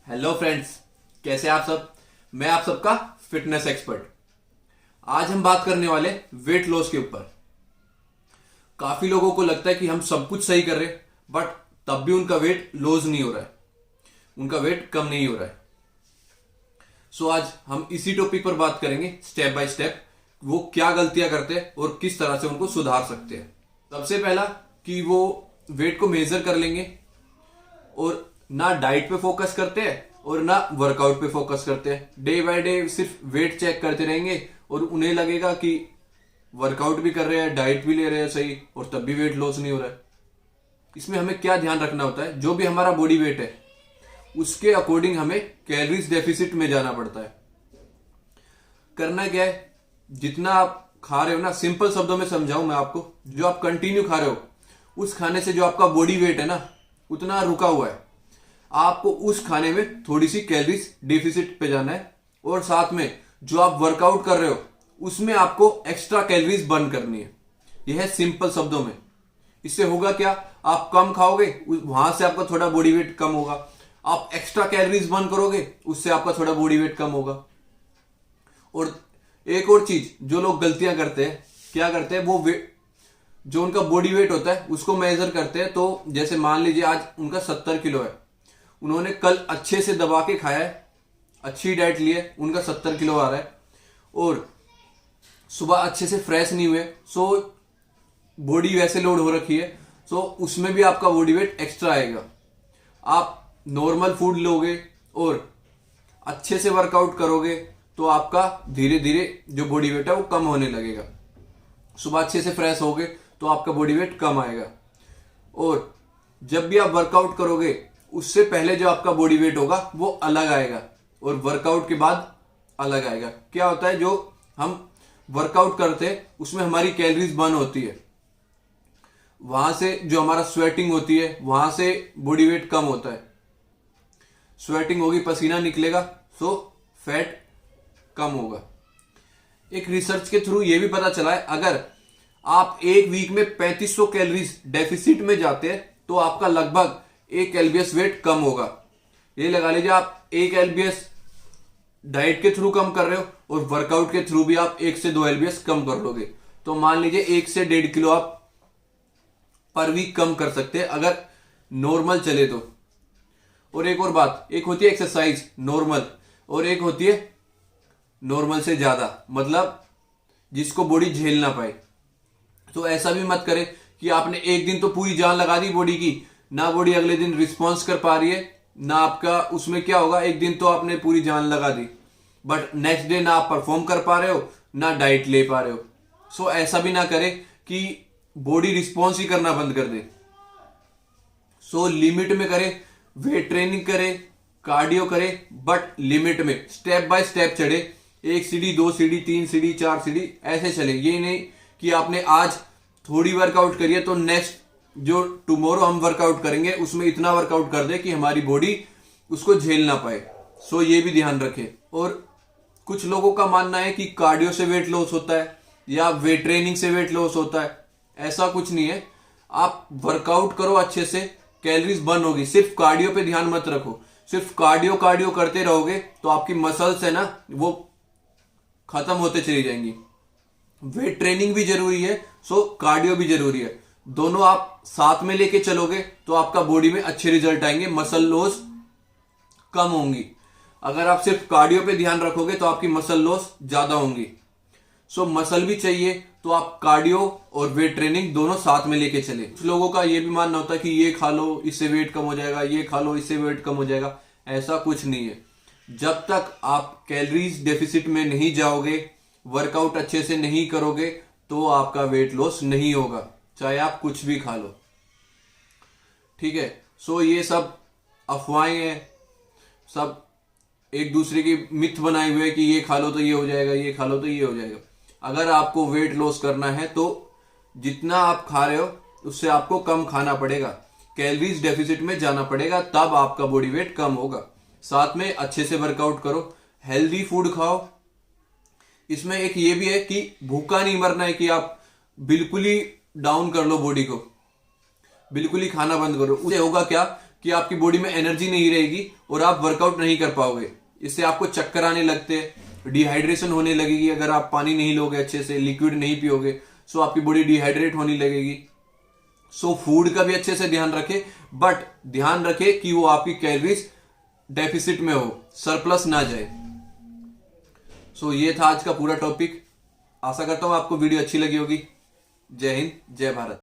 Hello friends, कैसे आप सब। मैं आप सबका फिटनेस एक्सपर्ट। आज हम बात करने वाले वेट लॉस के ऊपर। काफी लोगों को लगता है कि हम सब कुछ सही कर रहे हैं, बट तब भी उनका वेट लॉस नहीं हो रहा है, उनका वेट कम नहीं हो रहा है। सो आज हम इसी टॉपिक पर बात करेंगे स्टेप बाय स्टेप, वो क्या गलतियां करते हैं और किस तरह से उनको सुधार सकते हैं। सबसे पहला कि वो वेट को मेजर कर लेंगे और ना डाइट पे फोकस करते हैं और ना वर्कआउट पे फोकस करते हैं। डे बाय डे सिर्फ वेट चेक करते रहेंगे और उन्हें लगेगा कि वर्कआउट भी कर रहे हैं, डाइट भी ले रहे हैं सही, और तब भी वेट लॉस नहीं हो रहा है। इसमें हमें क्या ध्यान रखना होता है, जो भी हमारा बॉडी वेट है उसके अकॉर्डिंग हमें कैलोरीज डेफिसिट में जाना पड़ता है। करना क्या है, जितना आप खा रहे हो ना, सिंपल शब्दों में समझाऊं मैं आपको, जो आप कंटिन्यू खा रहे हो उस खाने से जो आपका बॉडी वेट है ना उतना रुका हुआ है, आपको उस खाने में थोड़ी सी कैलोरीज डेफिसिट पे जाना है। और साथ में जो आप वर्कआउट कर रहे हो उसमें आपको एक्स्ट्रा कैलोरीज बर्न करनी है। यह है सिंपल शब्दों में। इससे होगा क्या, आप कम खाओगे, वहां से आपका थोड़ा बॉडी वेट कम होगा। आप एक्स्ट्रा कैलोरीज बर्न करोगे, उससे आपका थोड़ा बॉडी वेट कम होगा। और एक और चीज जो लोग गलतियां करते हैं, क्या करते हैं, वो जो उनका बॉडी वेट होता है उसको मेजर करते हैं। तो जैसे मान लीजिए आज उनका 70 किलो है, उन्होंने कल अच्छे से दबा के खाया है, अच्छी डाइट ली है, उनका 70 किलो आ रहा है, और सुबह अच्छे से फ्रेश नहीं हुए, सो बॉडी वैसे लोड हो रखी है, सो उसमें भी आपका बॉडी वेट एक्स्ट्रा आएगा। आप नॉर्मल फूड लोगे और अच्छे से वर्कआउट करोगे तो आपका धीरे धीरे जो बॉडी वेट है वो कम होने लगेगा। सुबह अच्छे से फ्रेश होगे तो आपका बॉडी वेट कम आएगा। और जब भी आप वर्कआउट करोगे उससे पहले जो आपका बॉडी वेट होगा वो अलग आएगा, और वर्कआउट के बाद अलग आएगा। क्या होता है, जो हम वर्कआउट करते हैं उसमें हमारी कैलोरीज बर्न होती है, वहां से जो हमारा स्वेटिंग होती है वहां से बॉडी वेट कम होता है। स्वेटिंग होगी, पसीना निकलेगा, सो फैट कम होगा। एक रिसर्च के थ्रू ये भी पता चला है, अगर आप एक वीक में 3500 कैलोरीज डेफिसिट में जाते हैं तो आपका लगभग 1 एलबीएस वेट कम होगा। ये लगा लीजिए आप 1 एलबीएस डाइट के थ्रू कम कर रहे हो और वर्कआउट के थ्रू भी आप 1 से 2 एलबीएस कम कर लोगे, तो मान लीजिए 1 से 1.5 किलो आप पर वीक कम कर सकते हैं अगर नॉर्मल चले तो। और एक और बात, एक होती है एक्सरसाइज नॉर्मल और एक होती है नॉर्मल से ज्यादा, मतलब जिसको बॉडी झेल ना पाए। तो ऐसा भी मत करें कि आपने एक दिन तो पूरी जान लगा दी बॉडी की, ना बॉडी अगले दिन रिस्पॉन्स कर पा रही है, ना आपका उसमें क्या होगा, एक दिन तो आपने पूरी जान लगा दी बट नेक्स्ट डे ना आप परफॉर्म कर पा रहे हो ना डाइट ले पा रहे हो। सो ऐसा भी ना करें कि बॉडी रिस्पॉन्स ही करना बंद कर दे। सो लिमिट में करें, वेट ट्रेनिंग करें, कार्डियो करें, बट लिमिट में, स्टेप बाय स्टेप चढ़े। 1 सीढ़ी 2 सीढ़ी 3 सीढ़ी 4 सीढ़ी ऐसे चले। ये नहीं कि आपने आज थोड़ी वर्कआउट करी है तो नेक्स्ट जो टुमारो हम वर्कआउट करेंगे उसमें इतना वर्कआउट कर दे कि हमारी बॉडी उसको झेल ना पाए। सो ये भी ध्यान रखें। और कुछ लोगों का मानना है कि कार्डियो से वेट लॉस होता है या वेट ट्रेनिंग से वेट लॉस होता है। ऐसा कुछ नहीं है। आप वर्कआउट करो अच्छे से, कैलोरीज बर्न होगी। सिर्फ कार्डियो पे ध्यान मत रखो, सिर्फ कार्डियो कार्डियो करते रहोगे तो आपकी मसल्स है ना वो खत्म होते चली जाएंगी। वेट ट्रेनिंग भी जरूरी है, सो कार्डियो भी जरूरी है। दोनों आप साथ में लेके चलोगे तो आपका बॉडी में अच्छे रिजल्ट आएंगे, मसल लॉस कम होंगी। अगर आप सिर्फ कार्डियो पे ध्यान रखोगे तो आपकी मसल लॉस ज्यादा होंगी। सो मसल भी चाहिए तो आप कार्डियो और वेट ट्रेनिंग दोनों साथ में लेके चले। कुछ लोगों का ये भी मानना होता है कि ये खा लो इससे वेट कम हो जाएगा, ये खा लो इससे वेट कम हो जाएगा। ऐसा कुछ नहीं है। जब तक आप कैलोरीज डेफिसिट में नहीं जाओगे, वर्कआउट अच्छे से नहीं करोगे तो आपका वेट लॉस नहीं होगा, चाहे आप कुछ भी खा लो। ठीक है। सो ये सब अफवाहें हैं, सब एक दूसरे की मिथ बनाए हुए कि ये खा लो तो ये हो जाएगा, ये खा लो तो ये हो जाएगा। अगर आपको वेट लॉस करना है तो जितना आप खा रहे हो उससे आपको कम खाना पड़ेगा, कैलोरीज डेफिसिट में जाना पड़ेगा, तब आपका बॉडी वेट कम होगा। साथ में अच्छे से वर्कआउट करो, हेल्दी फूड खाओ। इसमें एक ये भी है कि भूखा नहीं मरना है कि आप बिल्कुल ही डाउन कर लो बॉडी को, बिल्कुल ही खाना बंद करो। उससे होगा क्या कि आपकी बॉडी में एनर्जी नहीं रहेगी और आप वर्कआउट नहीं कर पाओगे। इससे आपको चक्कर आने लगते, डिहाइड्रेशन होने लगेगी। अगर आप पानी नहीं लोगे, अच्छे से लिक्विड नहीं पियोगे, सो आपकी बॉडी डिहाइड्रेट होने लगेगी। सो फूड का भी अच्छे से ध्यान रखें, बट ध्यान रखें कि वो आपकी कैलोरीज डेफिसिट में हो, सरप्लस ना जाए। सो ये था आज का पूरा टॉपिक। आशा करता हूं आपको वीडियो अच्छी लगी होगी। जय हिंद, जय भारत।